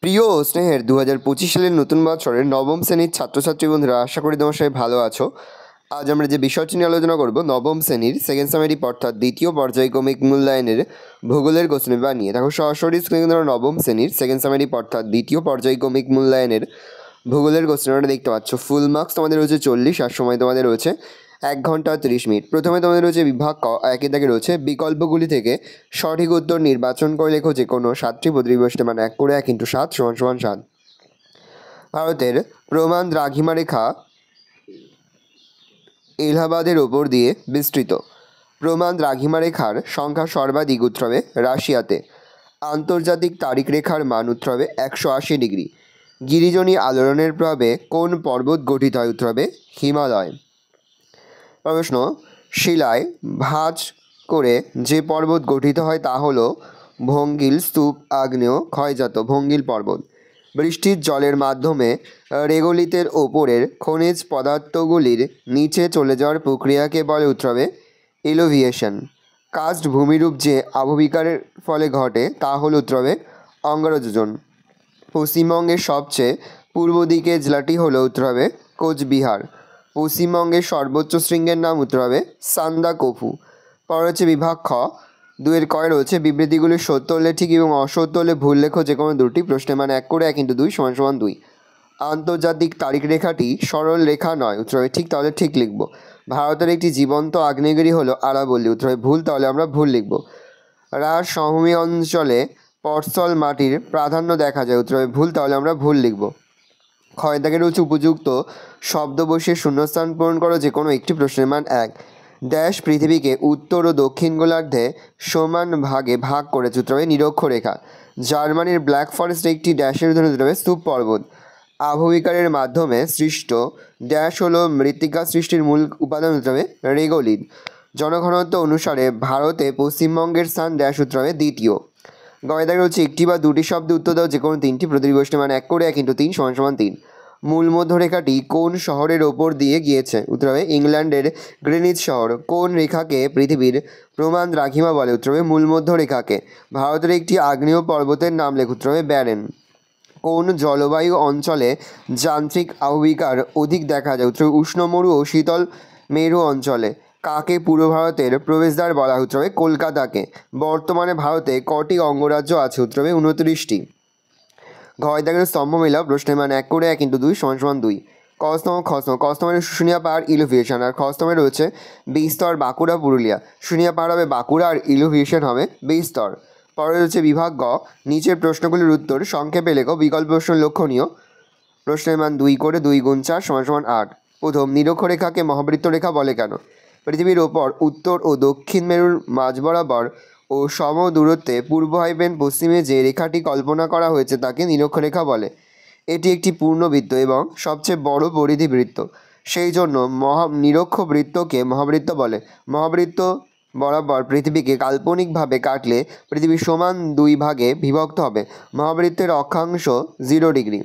প্রিয় ও স্নেহের 2025 সালের নতুন বছরের নবম শ্রেণীর ছাত্রছাত্রী বন্ধুরা, আশা করি তোমার সবাই ভালো আছো। আজ আমরা যে বিষয়টি নিয়ে আলোচনা করব নবম শ্রেণীর সেকেন্ড সামেরিক অর্থাৎ দ্বিতীয় পর্যায়ক্রমিক মূল্যায়নের ভূগোলের কোশ্চেন পেপার নিয়ে। দেখো সরাসরি স্ক্রিনে তোমরা নবম শ্রেণীর সেকেন্ড সামেরিক অর্থাৎ দ্বিতীয় পর্যায়ক্রমিক মূল্যায়নের ভূগোলের কোশ্চেন পেপারটা দেখতে পাচ্ছ। ফুল মার্কস তোমাদের রয়েছে 40 আর সময় তোমাদের রয়েছে 1 ঘন্টা 30 মিনিট। প্রথমে তোমাদের রয়েছে বিভাগ ক, একে দাগে রয়েছে বিকল্পগুলি থেকে সঠিক উত্তর নির্বাচন করে লেখো যে কোনো 7টি প্রতিবৈশিষ্ট্য, মানে 1 করে 1 × 7 = 7। ভারতের প্রমাণ দ্রাঘিমা রেখা এলাহাবাদের ওপর দিয়ে বিস্তৃত। প্রমাণ দ্রাঘিমা রেখার সংখ্যা সর্বাধিক উত্তরে রাশিয়াতে। আন্তর্জাতিক তারিখ রেখার মান উত্তরে 180 ডিগ্রি। গিরিজনী আলোড়নের প্রভাবে কোন পর্বত গঠিত হয়? উত্তরে হিমালয়। প্রশ্ন, শিলায় ভাঁজ করে যে পর্বত গঠিত হয় তা হল ভঙ্গিল স্তূপ আগ্নেয় ক্ষয়জাত ভঙ্গিল পর্বত। বৃষ্টির জলের মাধ্যমে রেগলিতের ওপরের খনিজ পদার্থগুলির নিচে চলে যাওয়ার প্রক্রিয়াকে বলে উত্তরে এলোভিয়েশন। কাস্ট ভূমিরূপ যে আবহবিকারের ফলে ঘটে তা হল উত্তরে অঙ্গারযোজন। পশ্চিমবঙ্গের সবচেয়ে পূর্ব দিকের জেলাটি হল উত্তরে কোচবিহার। পশ্চিমবঙ্গের সর্বোচ্চ শৃঙ্গের নাম উত্তরে সান্দাকফু। পরে হচ্ছে বিভাগ খ, 2 কয় রয়েছে বিবৃতিগুলি সত্য হলে ঠিক এবং অসত্য হলে ভুল লেখো যে কোনো দুটি। প্রশ্নের মান 1 করে 1 × 2 = 2। আন্তর্জাতিক তারিখ রেখাটি সরল রেখা নয়, উত্তরে ঠিক, তাহলে ঠিক লিখব। ভারতের একটি জীবন্ত আগ্নেয়গিরি হলো আরাবল্লী, উত্তরে ভুল, তাহলে আমরা ভুল লিখব। রাঢ় সমভূমি অঞ্চলে পটসল মাটির প্রাধান্য দেখা যায়, উত্তরে ভুল, তাহলে আমরা ভুল লিখব। ক্ষয় দাগের রয়েছে উপযুক্ত শব্দ বসিয়ে শূন্যস্থান পূরণ করো যে কোনো একটি। প্রশ্নের মান 1। ড্যাশ পৃথিবীকে উত্তর ও দক্ষিণ গোলার্ধে সমান ভাগে ভাগ করেছে, উত্তরে নিরক্ষরেখা। জার্মানির ব্ল্যাক ফরেস্ট একটি ড্যাশের উদাহরণ, উত্তরে স্তূপ পর্বত। আবহবিকারের মাধ্যমে সৃষ্ট ড্যাশ হলো মৃত্তিকা সৃষ্টির মূল উপাদান, উত্তরে রেগলিত। জনঘনত্ব অনুসারে ভারতে পশ্চিমবঙ্গের স্থান ড্যাশ, উত্তরে দ্বিতীয়। গয়দাগে রয়েছে একটি বা দুটি শব্দে উত্তর দাও যে কোনো 3টি। প্রতিবৈশিষ্ট্য মান 1 করে 1 × 3 = 3। মূল মধ্যরেখাটি কোন শহরের ওপর দিয়ে গিয়েছে? উত্তরে ইংল্যান্ডের গ্রিনিচ শহর। কোন রেখাকে পৃথিবীর প্রমাণ দ্রাঘিমা বলে? উত্তরে মূল মধ্যরেখাকে। ভারতের একটি আগ্নেয় পর্বতের নাম লেখ, উত্তরে ব্যারেন। কোন জলবায়ু অঞ্চলে যান্ত্রিক আবহবিকার অধিক দেখা যায়? উত্তরে উষ্ণ মরু ও শীতল মেরু অঞ্চলে। কাকে পূর্ব ভারতের প্রবেশদ্বার বলা হয়? উত্তরে কলকাতাকে। বর্তমানে ভারতে কটি অঙ্গরাজ্য আছে? উত্তরে 29টি। ঘয়দাগের স্তম্ভ মেলাও। প্রশ্নের মান 1 করে 1 × 2 = 2। কস্তম খস্তম। কস্তমের শুশুনিয়া পাহাড় ইলোভিয়েশন, আর খস্তমের রয়েছে বিস্তর বাঁকুড়া পুরুলিয়া। শুশুনিয়া পাহাড় হবে বাঁকুড়া আর ইলোভিয়েশন হবে বিস্তর। পরে রয়েছে বিভাগ গ, নিচের প্রশ্নগুলির উত্তর সংক্ষেপে লেখো। বিকল্প প্রশ্ন লক্ষণীয়। প্রশ্নের মান 2 করে 2 × 4 = 8। প্রথম, নিরক্ষরেখাকে মহাবৃত্ত রেখা বলে কেন? পৃথিবীর ওপর উত্তর ও দক্ষিণ মেরুর মাঝ বরাবর ও সম দূরত্বে পূর্ব পশ্চিমে যে রেখাটি কল্পনা করা হয়েছে তাকে নিরক্ষরেখা বলে। এটি একটি পূর্ণবৃত্ত এবং সবচেয়ে বড় পরিধিবৃত্ত, সেই জন্য নিরক্ষ বৃত্তকে মহাবৃত্ত বলে। মহাবৃত্ত বরাবর পৃথিবীকে কাল্পনিকভাবে কাটলে পৃথিবী সমান 2 ভাগে বিভক্ত হবে। মহাবৃত্তের অক্ষাংশ 0 ডিগ্রি।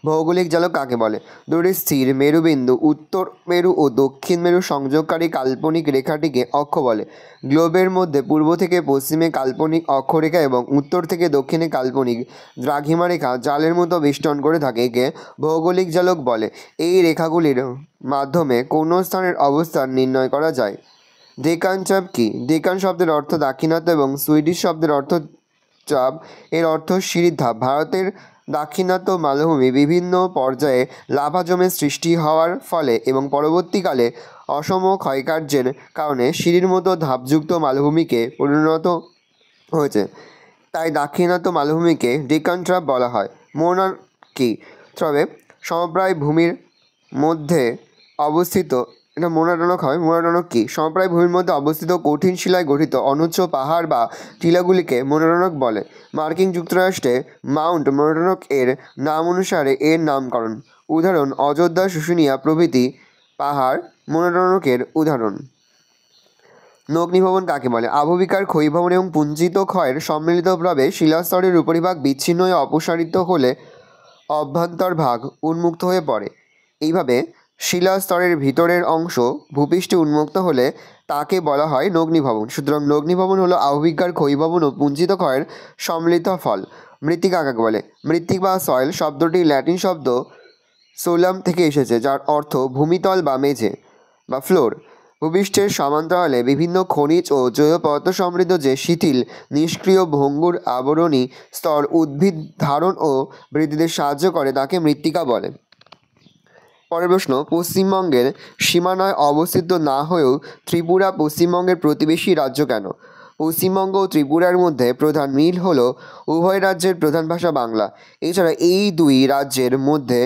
ভৌগোলিক জালক কাকে বলে? দুটি স্থির মেরুবিন্দু উত্তর মেরু ও দক্ষিণ মেরু সংযোগকারী কাল্পনিক রেখাটিকে অক্ষ বলে। গ্লোবের মধ্যে পূর্ব থেকে পশ্চিমে কাল্পনিক অক্ষরেখা এবং উত্তর থেকে দক্ষিণে কাল্পনিক দ্রাঘিমা রেখা জালের মতো বেষ্টন করে থাকে, একে ভৌগোলিক জালক বলে। এই রেখাগুলির মাধ্যমে কোনো স্থানের অবস্থান নির্ণয় করা যায়। ডেকান চাপ কি? ডেকান শব্দের অর্থ দাক্ষিণাত্য এবং সুইডিশ শব্দের অর্থ চাপ এর অর্থ সিঁড়ির ধাপ। ভারতের দাক্ষিণাত্য মালভূমি বিভিন্ন পর্যায়ে লাভা জমে সৃষ্টি হওয়ার ফলে এবং পরবর্তীকালে অসম ক্ষয়কার্যের কারণে সিঁড়ির মতো ধাপযুক্ত মালভূমিকে পরিণত হয়েছে, তাই দাক্ষিণাত্য মালভূমিকে ডেকান ট্রাপ বলা হয়। মোহনার কি? তবে সমপ্রায় ভূমির মধ্যে অবস্থিত, এটা মোনাডনক হয়। মোনাডনক কি? সমপ্রায় ভূমির মধ্যে অবস্থিত কঠিন শিলায় গঠিত অনুচ্চ পাহাড় বা টিলাগুলিকে মোনাডনক বলে। মার্কিন যুক্তরাষ্ট্রে মাউন্ট মোনাডনক এর নাম অনুসারে এর নামকরণ। উদাহরণ, অযোধ্যা, শুশুনিয়া প্রভৃতি পাহাড় মোনাডনকের উদাহরণ। নগ্নিভবন কাকে বলে? আবহবিকার ক্ষয়ীভবন এবং পুঞ্জিত ক্ষয়ের সম্মিলিত প্রভাবে শিলাস্তরের উপরিভাগ বিচ্ছিন্ন হয়ে অপসারিত হলে অভ্যন্তর ভাগ উন্মুক্ত হয়ে পড়ে। এইভাবে শিলাস্তরের ভিতরের অংশ ভূপৃষ্ঠে উন্মুক্ত হলে তাকে বলা হয় নগ্নিভবন। সুতরাং নগ্নিভবন হলো আবহবিকার ক্ষয়ীভবন ও পুঞ্জিত ক্ষয়ের সম্মিলিত ফল। মৃত্তিকা কাকে বলে? মৃত্তিকা বা সয়েল শব্দটি ল্যাটিন শব্দ সোলাম থেকে এসেছে, যার অর্থ ভূমিতল বা মেঝে বা ফ্লোর। ভূপৃষ্ঠের সমান্তরালে বিভিন্ন খনিজ ও জৈব পদার্থ সমৃদ্ধ যে শিথিল নিষ্ক্রিয় ভঙ্গুর আবরণী স্তর উদ্ভিদ ধারণ ও বৃদ্ধিতে সাহায্য করে তাকে মৃত্তিকা বলে। পরের প্রশ্ন, পশ্চিমবঙ্গের সীমানায় অবস্থিত না হয়েও ত্রিপুরা পশ্চিমবঙ্গের প্রতিবেশী রাজ্য কেন? পশ্চিমবঙ্গ ও ত্রিপুরার মধ্যে প্রধান মিল হল উভয় রাজ্যের প্রধান ভাষা বাংলা। এছাড়া এই দুই রাজ্যের মধ্যে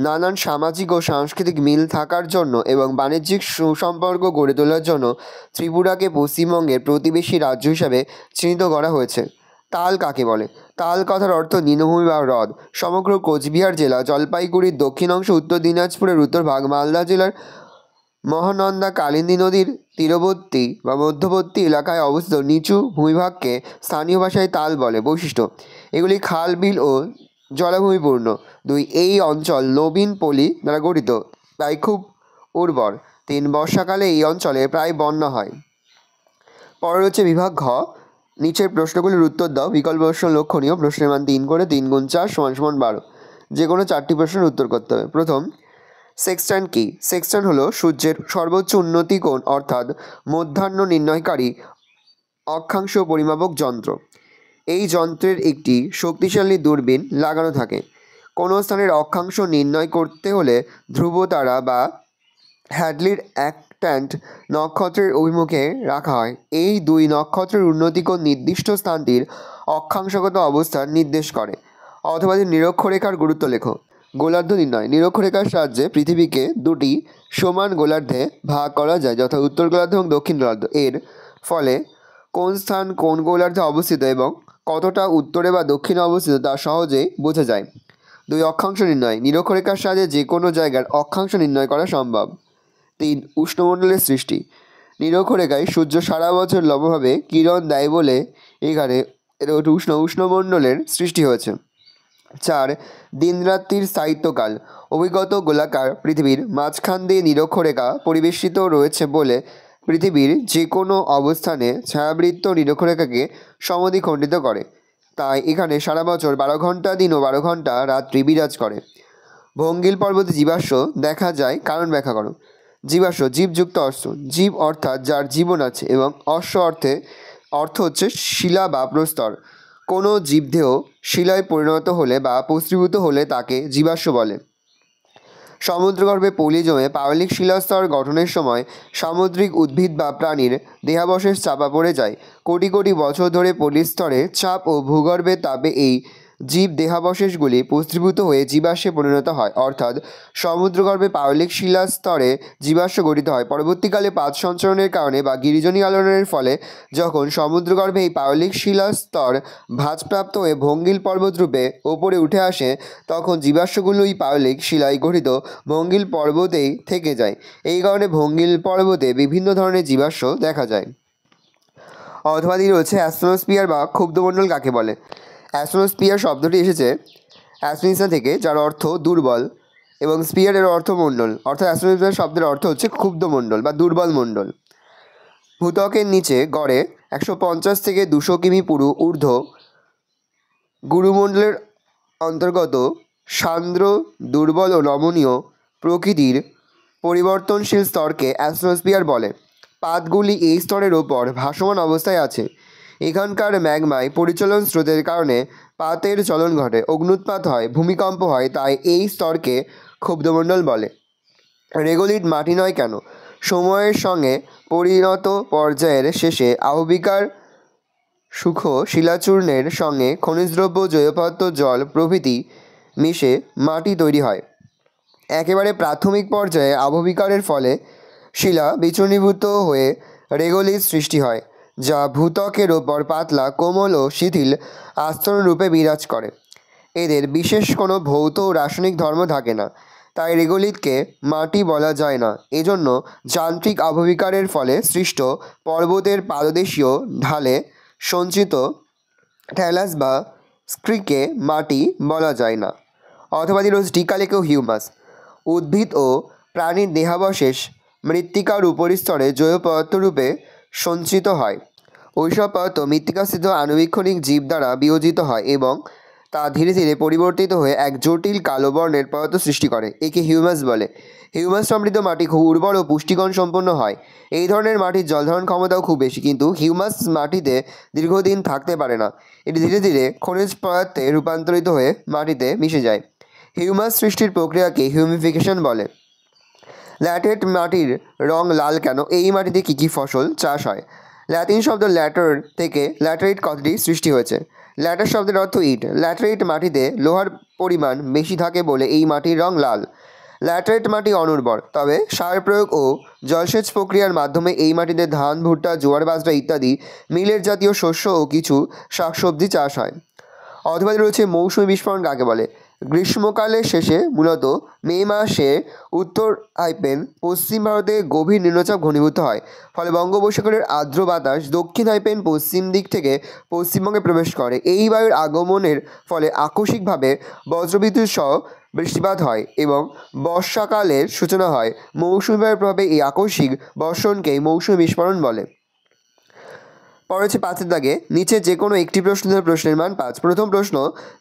নানান সামাজিক ও সাংস্কৃতিক মিল থাকার জন্য এবং বাণিজ্যিক সুসম্পর্ক গড়ে তোলার জন্য ত্রিপুরাকে পশ্চিমবঙ্গের প্রতিবেশী রাজ্য হিসাবে চিহ্নিত করা হয়েছে। তাল কাকে বলে? তাল কথার অর্থ নিম্নভূমি বা হ্রদ। সমগ্র কোচবিহার জেলা, জলপাইগুড়ির দক্ষিণ অংশ, উত্তর দিনাজপুরের উত্তরভাগ, মালদা জেলার মহানন্দা কালিন্দী নদীর তীরবর্তী বা মধ্যবর্তী এলাকায় অবস্থিত নিচু ভূমিভাগকে স্থানীয় ভাষায় তাল বলে। বৈশিষ্ট্য: এগুলি খাল, বিল ও জলাভূমিপূর্ণ। 2. এই অঞ্চল নবীন পলি দ্বারা গঠিত, তাই খুব উর্বর। 3. বর্ষাকালে এই অঞ্চলে প্রায় বন্যা হয়। পরের হচ্ছে বিভাগ ঘ। নিচের প্রশ্নগুলির উত্তর দাও। বিকল্প প্রশ্ন লক্ষণীয়। প্রশ্নের মান 3 করে, 3 × 4 = 12। যে কোনো 4টি প্রশ্নের উত্তর করতে হবে। প্রথম, সেক্সট্যান্ট কি? সেক্সট্যান্ট হলো সূর্যের সর্বোচ্চ উন্নতি কোণ অর্থাৎ মধ্যাহ্ন নির্ণয়কারী অক্ষাংশ পরিমাপক যন্ত্র। এই যন্ত্রের একটি শক্তিশালী দূরবীন লাগানো থাকে। কোনো স্থানের অক্ষাংশ নির্ণয় করতে হলে ধ্রুবতারা বা হ্যাডলির অ্যাক্ট্যান্ট নক্ষত্রের অভিমুখে রাখা হয়। এই দুই নক্ষত্রের উন্নতিকোণ নির্দিষ্ট স্থানটির অক্ষাংশগত অবস্থান নির্দেশ করে। অথবা নিরক্ষরেখার গুরুত্ব লেখো। গোলার্ধ নির্ণয়: নিরক্ষরেখার সাহায্যে পৃথিবীকে দুটি সমান গোলার্ধে ভাগ করা যায়, যথা উত্তর গোলার্ধ এবং দক্ষিণ গোলার্ধ। এর ফলে কোন স্থান কোন গোলার্ধে অবস্থিত এবং কতটা উত্তরে বা দক্ষিণে অবস্থিত তা সহজেই বোঝা যায়। 2. অক্ষাংশ নির্ণয়: নিরক্ষরেখার সাহায্যে যে কোনো জায়গার অক্ষাংশ নির্ণয় করা সম্ভব। 3. উষ্ণমণ্ডলের সৃষ্টি: নিরক্ষরেখায় সূর্য সারা বছর লম্বভাবে কিরণ দেয় বলে এখানে উষ্ণমণ্ডলের সৃষ্টি হয়েছে। 4. দিনরাত্রির স্থায়িত্বকাল: অভিজ্ঞত গোলাকার পৃথিবীর মাঝখান দিয়ে নিরক্ষরেখা পরিবেষ্টিত রয়েছে বলে পৃথিবীর যে কোনো অবস্থানে ছায়াবৃত্ত নিরক্ষরেখাকে সমদ্বিখণ্ডিত করে। তাই এখানে সারা বছর 12 ঘন্টা দিন ও 12 ঘন্টা রাত্রি বিরাজ করে। ভঙ্গিল পর্বতে জীবাশ্ম দেখা যায়, কারণ ব্যাখ্যা করো। জীবাশ্ম: জীবযুক্ত অশ্ব। জীব অর্থাৎ যার জীবন আছে, এবং অশ্ব অর্থ হচ্ছে শিলা বা প্রস্তর। কোনো জীবদেহ শিলায় পরিণত হলে বা প্রস্রীভূত হলে তাকে জীবাশ্ম বলে। সমুদ্রগর্ভে পলি জমে পাললিক শিলাস্তর গঠনের সময় সামুদ্রিক উদ্ভিদ বা প্রাণীর দেহাবশেষ চাপা পড়ে যায়। কোটি কোটি বছর ধরে পলির স্তরে চাপ ও ভূগর্ভের তাপে এই জীব দেহাবশেষগুলি প্রস্রীভূত হয়ে জীবাশ্মে পরিণত হয়, অর্থাৎ সমুদ্রগর্ভে পাললিক শিলাস্তরে জীবাশ্ম গঠিত হয়। পরবর্তীকালে পাত সঞ্চরণের কারণে বা গিরিজনী আলোড়নের ফলে যখন সমুদ্রগর্ভে এই পাললিক শিলাস্তর ভাঁজপ্রাপ্ত হয়ে ভঙ্গিল পর্বতরূপে ওপরে উঠে আসে, তখন জীবাশ্মগুলোই পাললিক শিলায় গঠিত ভঙ্গিল পর্বতেই থেকে যায়। এই কারণে ভঙ্গিল পর্বতে বিভিন্ন ধরনের জীবাশ্ম দেখা যায়। অথবা রয়েছে অ্যাস্ট্রোস্ফিয়ার বা ক্ষুব্ধমণ্ডল কাকে বলে? অ্যাস্ট্রোস্ফিয়ার শব্দটি এসেছে অ্যাস্ট্রিসা থেকে, যার অর্থ দুর্বল, এবং স্পিয়ারের অর্থ মণ্ডল, অর্থাৎ অ্যাস্ট্রোস্ফিয়ার শব্দের অর্থ হচ্ছে ক্ষুব্ধমণ্ডল বা দুর্বল মণ্ডল। ভূত্বকের নিচে গড়ে 150 থেকে 200 কিমি পুরু ঊর্ধ্ব গুরুমণ্ডলের অন্তর্গত সান্দ্র, দুর্বল ও নমনীয় প্রকৃতির পরিবর্তনশীল স্তরকে অ্যাস্ট্রোস্ফিয়ার বলে। পাতগুলি এই স্তরের ওপর ভাসমান অবস্থায় আছে। এখানকার ম্যাগমায় পরিচলন স্রোতের কারণে পাতের চলন ঘটে, অগ্ন্যুৎপাত হয়, ভূমিকম্প হয়, তাই এই স্তরকে ক্ষুব্ধমণ্ডল বলে। রেগোলিট মাটি নয় কেন? সময়ের সঙ্গে পরিণত পর্যায়ের শেষে আবহবিকার সূক্ষ্ম শিলাচূর্ণের সঙ্গে খনিজদ্রব্য, জৈব পদার্থ, জল প্রভৃতি মিশে মাটি তৈরি হয়। একেবারে প্রাথমিক পর্যায়ে আবহবিকারের ফলে শিলা বিচূর্ণীভূত হয়ে রেগোলিথ সৃষ্টি হয়, যা ভূত্বকের ওপর পাতলা, কোমল ও শিথিল আস্তরণ রূপে বিরাজ করে। এদের বিশেষ কোনো ভৌত ও রাসায়নিক ধর্ম থাকে না, তাই রেগোলিথকে মাটি বলা যায় না। এজন্য যান্ত্রিক আবহবিকারের ফলে সৃষ্ট পর্বতের পাদদেশীয় ঢালে সঞ্চিত ট্যালাস বা স্ক্রিকে মাটি বলা যায় না। অথবা রয়েছে টিকা লেখেও হিউমাস। উদ্ভিদ ও প্রাণীর দেহাবশেষ মৃত্তিকার উপরিস্তরে জৈব পদার্থ রূপে সঞ্চিত হয়। ওইসব পদার্থ মৃত্তিকাস্থিত আণুবীক্ষণিক জীব দ্বারা বিয়োজিত হয় এবং তা ধীরে ধীরে পরিবর্তিত হয়ে এক জটিল কালো বর্ণের পদার্থ সৃষ্টি করে। একে হিউমাস বলে। হিউমাস সমৃদ্ধ মাটি খুব উর্বর ও পুষ্টিগুণ সম্পন্ন হয়। এই ধরনের মাটির জলধারণ ক্ষমতাও খুব বেশি, কিন্তু হিউমাস মাটিতে দীর্ঘদিন থাকতে পারে না। এটি ধীরে ধীরে খনিজ পদার্থে রূপান্তরিত হয়ে মাটিতে মিশে যায়। হিউমাস সৃষ্টির প্রক্রিয়াকে হিউমিফিকেশন বলে। ল্যাটেরাইট মাটির রং লাল কেন? এই মাটিতে কী কী ফসল চাষ হয়? ল্যাটিন শব্দ ল্যাটার থেকে ল্যাটেরাইট কথাটি সৃষ্টি হয়েছে। ল্যাটার শব্দের অর্থ ইট। ল্যাটেরাইট মাটিতে লোহার পরিমাণ বেশি থাকে বলে এই মাটির রং লাল। ল্যাটেরাইট মাটি অনুর্বর, তবে সার প্রয়োগ ও জলসেচ প্রক্রিয়ার মাধ্যমে এই মাটিতে ধান, ভুট্টা, জোয়ার বাজরা ইত্যাদি মিলেট জাতীয় শস্য ও কিছু শাকসবজি চাষ হয়। অথবা রয়েছে মৌসুমী বিস্ফোরণ কাকে বলে? গ্রীষ্মকালের শেষে মূলত মে মাসে উত্তর পশ্চিম ভারতে গভীর নিম্নচাপ ঘনীভূত হয়। ফলে বঙ্গোপসাগরের আর্দ্র বাতাস দক্ষিণ পশ্চিম দিক থেকে পশ্চিমবঙ্গে প্রবেশ করে। এই বায়ুর আগমনের ফলে আকস্মিকভাবে বজ্রবিদ্যুৎ সহ বৃষ্টিপাত হয় এবং বর্ষাকালের সূচনা হয়। মৌসুমী বায়ুর প্রভাবে এই আকস্মিক বর্ষণকেই মৌসুমী বিস্ফোরণ বলে। পরে হচ্ছে 5 দাগে নিচে যে কোনো একটি প্রশ্ন ধরে প্রশ্নের মান 5। প্রথম প্রশ্ন,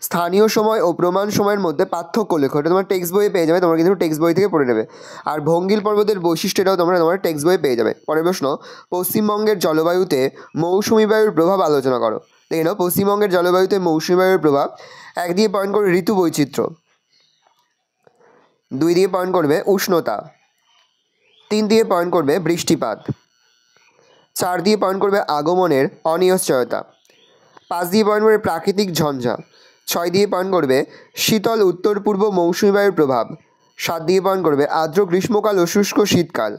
স্থানীয় সময় ও প্রমাণ সময়ের মধ্যে পার্থক্য লেখো। এটা তোমার টেক্সট বইয়ে পেয়ে যাবে, তোমরা কিন্তু টেক্সট বই থেকে পড়ে নেবে। আর ভঙ্গিল পর্বতের বৈশিষ্ট্য এটাও তোমরা তোমার টেক্সট বইয়ে পেয়ে যাবে। পরের প্রশ্ন, পশ্চিমবঙ্গের জলবায়ুতে মৌসুমী বায়ুর প্রভাব আলোচনা করো। দেখে নাও পশ্চিমবঙ্গের জলবায়ুতে মৌসুমী বায়ুর প্রভাব। 1 দিয়ে পয়েন্ট করবে ঋতু বৈচিত্র্য, 2 দিয়ে পয়েন্ট করবে উষ্ণতা, 3 দিয়ে পয়েন্ট করবে বৃষ্টিপাত, 4 দিয়ে পয়েন্ট করবে আগমনের অনিশ্চয়তা, 5 দিয়ে পয়েন্ট করবে প্রাকৃতিক ঝঞ্ঝা, 6 দিয়ে পয়েন্ট করবে শীতল উত্তর পূর্ব মৌসুমী বায়ুর প্রভাব, 7 দিয়ে পয়েন্ট করবে আর্দ্র গ্রীষ্মকাল ও শুষ্ক শীতকাল,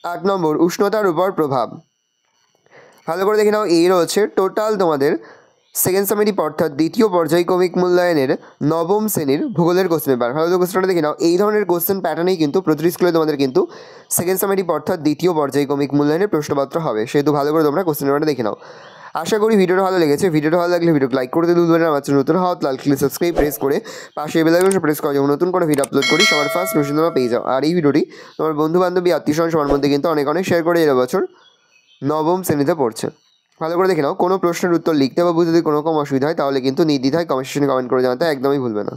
8 নম্বর উষ্ণতার উপর প্রভাব। ভালো করে দেখে নাও, এই রয়েছে টোটাল তোমাদের সেকেন্ড সামেটিভ অর্থাৎ দ্বিতীয় পর্যায়ক্রমিক মূল্যায়নের নবম শ্রেণীর ভূগোলের কোশ্চেন পেপার। ভালো কোশ্চেনটা দেখে নাও, এই ধরনের কোশ্চেন প্যাটার্নেই কিন্তু প্রতিটি স্কুলে তোমাদের কিন্তু সেকেন্ড সামেটিভ অর্থাৎ দ্বিতীয় পর্যায়ক্রমিক মূল্যায়নের প্রশ্নপত্র হবে, সেহেতু ভালো করে তোমরা কোশ্চেন পেপারটা দেখে নাও। আশা করি ভিডিওটা ভালো লেগেছে। ভিডিওটা ভালো লাগলে ভিডিওকে লাইক করতে ভুলবেন না। আমার নতুন হওয়া লাল ক্লিক সাবস্ক্রাইব প্রেস করে পাশে বেল আইকনটা প্রেস করে যেমন নতুন করে ভিডিও আপলোড করি সবার ফার্স্ট নোটিফিকেশন তোমরা পেয়ে যাও। আর এই ভিডিওটি তোমার বন্ধু বান্ধবী আত্মীয়স্বজন সবার মধ্যে কিন্তু অনেক শেয়ার করে এর বছর নবম শ্রেণীতে পড়ছে। ভালো করে দেখে নাও, কোনো প্রশ্নের উত্তর লিখতে বা বুঝতে যদি কোনো রকম অসুবিধা হয় তাহলে কিন্তু নির্দ্বিধায় কমেন্ট সেকশনে কমেন্ট করে জানাতে একদমই ভুলবে না।